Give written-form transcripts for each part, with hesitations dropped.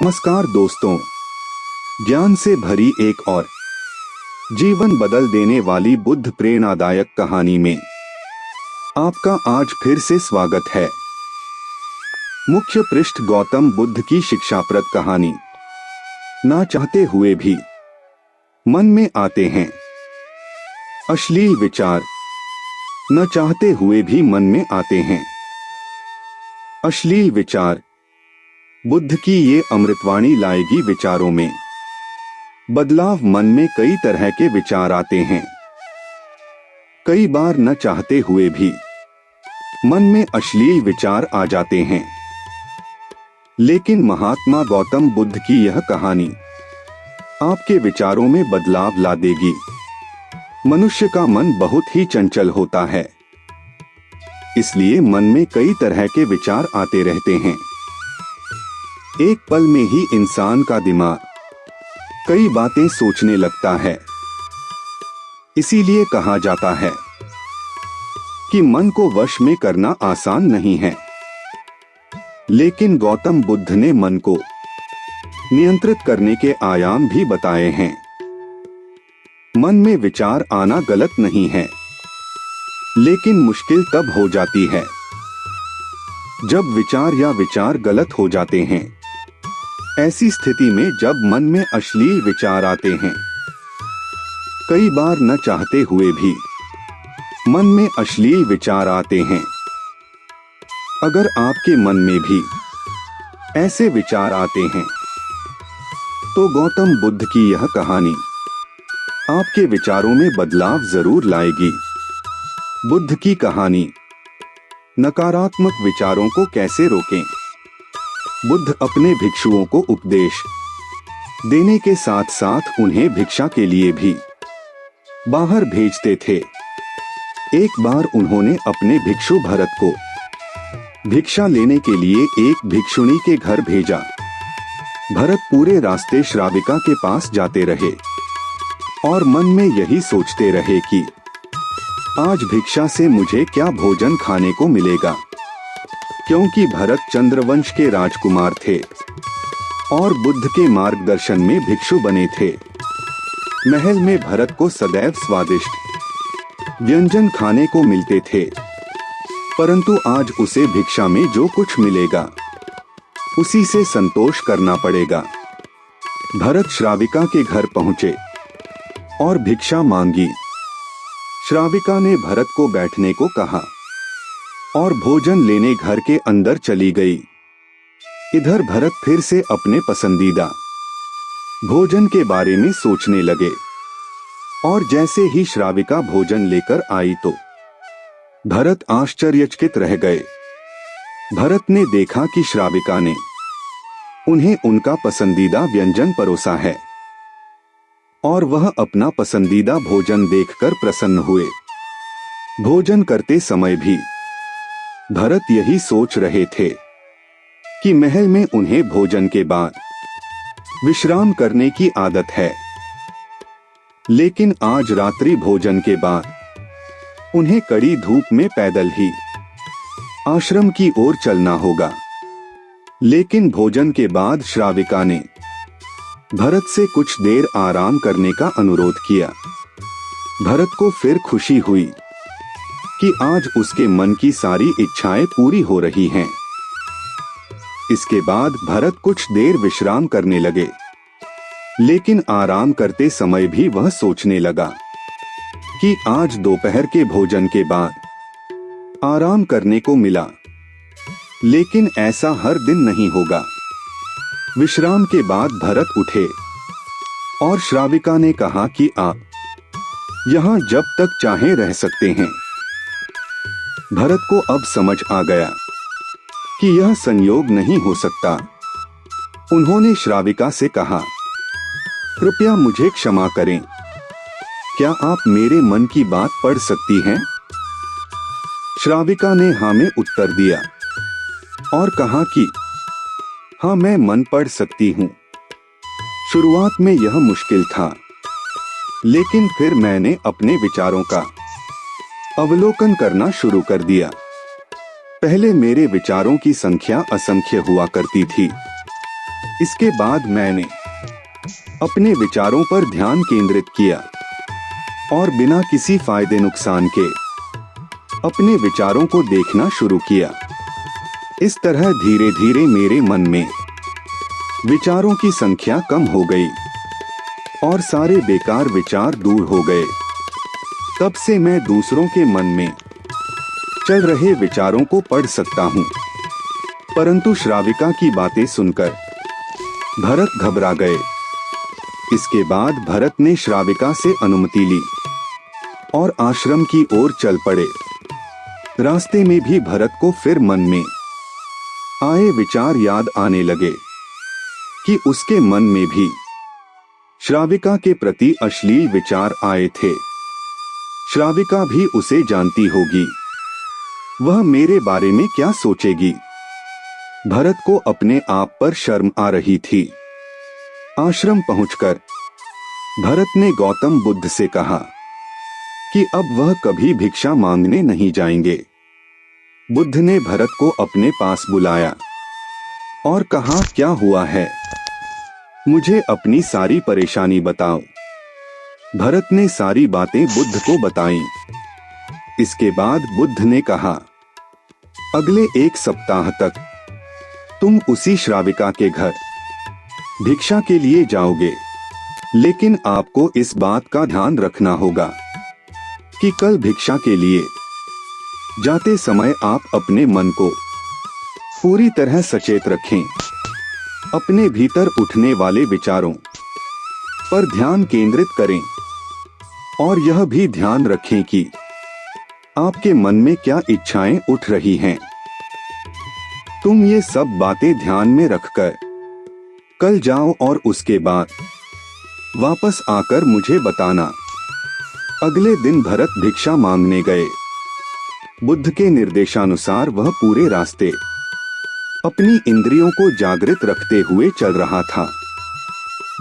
नमस्कार दोस्तों, ज्ञान से भरी एक और जीवन बदल देने वाली बुद्ध प्रेरणादायक कहानी में आपका आज फिर से स्वागत है। मुख्य पृष्ठ गौतम बुद्ध की शिक्षाप्रद कहानी। ना चाहते हुए भी मन में आते हैं अश्लील विचार। न चाहते हुए भी मन में आते हैं अश्लील विचार। बुद्ध की ये अमृतवाणी लाएगी विचारों में बदलाव। मन में कई तरह के विचार आते हैं, कई बार न चाहते हुए भी मन में अश्लील विचार आ जाते हैं। लेकिन महात्मा गौतम बुद्ध की यह कहानी आपके विचारों में बदलाव ला देगी। मनुष्य का मन बहुत ही चंचल होता है, इसलिए मन में कई तरह के विचार आते रहते हैं। एक पल में ही इंसान का दिमाग कई बातें सोचने लगता है। इसीलिए कहा जाता है कि मन को वश में करना आसान नहीं है। लेकिन गौतम बुद्ध ने मन को नियंत्रित करने के आयाम भी बताए हैं। मन में विचार आना गलत नहीं है, लेकिन मुश्किल तब हो जाती है जब विचार या विचार गलत हो जाते हैं। ऐसी स्थिति में जब मन में अश्लील विचार आते हैं, कई बार न चाहते हुए भी मन में अश्लील विचार आते हैं। अगर आपके मन में भी ऐसे विचार आते हैं, तो गौतम बुद्ध की यह कहानी आपके विचारों में बदलाव जरूर लाएगी। बुद्ध की कहानी नकारात्मक विचारों को कैसे रोकें। बुद्ध अपने भिक्षुओं को उपदेश देने के साथ साथ उन्हें भिक्षा के लिए भी बाहर भेजते थे। एक बार उन्होंने अपने भिक्षु भरत को भिक्षा लेने के लिए एक भिक्षुणी के घर भेजा। भरत पूरे रास्ते श्राविका के पास जाते रहे और मन में यही सोचते रहे कि आज भिक्षा से मुझे क्या भोजन खाने को मिलेगा, क्योंकि भरत चंद्रवंश के राजकुमार थे और बुद्ध के मार्गदर्शन में भिक्षु बने थे। महल में भरत को सदैव स्वादिष्ट व्यंजन खाने को मिलते थे, परंतु आज उसे भिक्षा में जो कुछ मिलेगा उसी से संतोष करना पड़ेगा। भरत श्राविका के घर पहुंचे और भिक्षा मांगी। श्राविका ने भरत को बैठने को कहा और भोजन लेने घर के अंदर चली गई। इधर भरत फिर से अपने पसंदीदा भोजन के बारे में सोचने लगे और जैसे ही श्राविका भोजन लेकर आई तो भरत आश्चर्यचकित रह गए। भरत ने देखा कि श्राविका ने उन्हें उनका पसंदीदा व्यंजन परोसा है और वह अपना पसंदीदा भोजन देखकर प्रसन्न हुए। भोजन करते समय भी भरत यही सोच रहे थे कि महल में उन्हें भोजन के बाद विश्राम करने की आदत है, लेकिन आज रात्रि भोजन के बाद उन्हें कड़ी धूप में पैदल ही आश्रम की ओर चलना होगा। लेकिन भोजन के बाद श्राविका ने भरत से कुछ देर आराम करने का अनुरोध किया। भरत को फिर खुशी हुई कि आज उसके मन की सारी इच्छाएं पूरी हो रही हैं। इसके बाद भरत कुछ देर विश्राम करने लगे, लेकिन आराम करते समय भी वह सोचने लगा कि आज दोपहर के भोजन के बाद आराम करने को मिला, लेकिन ऐसा हर दिन नहीं होगा। विश्राम के बाद भरत उठे और श्राविका ने कहा कि आप यहां जब तक चाहें रह सकते हैं। भरत को अब समझ आ गया कि यह संयोग नहीं हो सकता। उन्होंने श्राविका से कहा, कृपया मुझे क्षमा करें, क्या आप मेरे मन की बात पढ़ सकती हैं? श्राविका ने हाँ में उत्तर दिया और कहा कि हाँ, मैं मन पढ़ सकती हूँ। शुरुआत में यह मुश्किल था, लेकिन फिर मैंने अपने विचारों का अवलोकन करना शुरू कर दिया। पहले मेरे विचारों की संख्या असंख्य हुआ करती थी, इसके बाद मैंने अपने विचारों पर ध्यान केंद्रित किया और बिना किसी फायदे नुकसान के अपने विचारों को देखना शुरू किया। इस तरह धीरे धीरे मेरे मन में विचारों की संख्या कम हो गई और सारे बेकार विचार दूर हो गए। तब से मैं दूसरों के मन में चल रहे विचारों को पढ़ सकता हूँ। परंतु श्राविका की बातें सुनकर भरत घबरा गए। इसके बाद भरत ने श्राविका से अनुमति ली और आश्रम की ओर चल पड़े। रास्ते में भी भरत को फिर मन में आए विचार याद आने लगे कि उसके मन में भी श्राविका के प्रति अश्लील विचार आए थे। श्राविका भी उसे जानती होगी, वह मेरे बारे में क्या सोचेगी। भरत को अपने आप पर शर्म आ रही थी। आश्रम पहुंचकर भरत ने गौतम बुद्ध से कहा कि अब वह कभी भिक्षा मांगने नहीं जाएंगे। बुद्ध ने भरत को अपने पास बुलाया और कहा, क्या हुआ है, मुझे अपनी सारी परेशानी बताओ। भरत ने सारी बातें बुद्ध को बताईं। इसके बाद बुद्ध ने कहा, अगले 1 सप्ताह तक तुम उसी श्राविका के घर भिक्षा के लिए जाओगे, लेकिन आपको इस बात का ध्यान रखना होगा कि कल भिक्षा के लिए जाते समय आप अपने मन को पूरी तरह सचेत रखें। अपने भीतर उठने वाले विचारों पर ध्यान केंद्रित करें और यह भी ध्यान रखें कि आपके मन में क्या इच्छाएं उठ रही हैं। तुम ये सब बातें ध्यान में रखकर कल जाओ और उसके बाद वापस आकर मुझे बताना। अगले दिन भरत भिक्षा मांगने गए। बुद्ध के निर्देशानुसार वह पूरे रास्ते अपनी इंद्रियों को जागृत रखते हुए चल रहा था।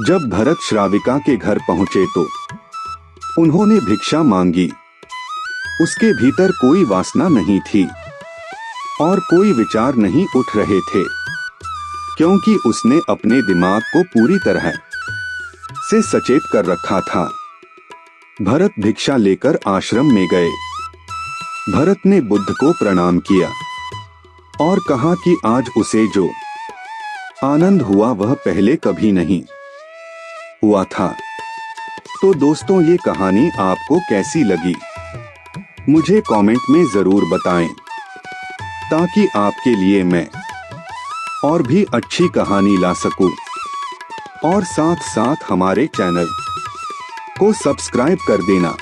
जब भरत श्राविका के घर पहुंचे तो उन्होंने भिक्षा मांगी। उसके भीतर कोई वासना नहीं थी और कोई विचार नहीं उठ रहे थे, क्योंकि उसने अपने दिमाग को पूरी तरह से सचेत कर रखा था। भरत भिक्षा लेकर आश्रम में गए। भरत ने बुद्ध को प्रणाम किया और कहा कि आज उसे जो आनंद हुआ वह पहले कभी नहीं हुआ था। तो दोस्तों, ये कहानी आपको कैसी लगी मुझे कमेंट में जरूर बताएं, ताकि आपके लिए मैं और भी अच्छी कहानी ला सकूं। और साथ साथ हमारे चैनल को सब्सक्राइब कर देना।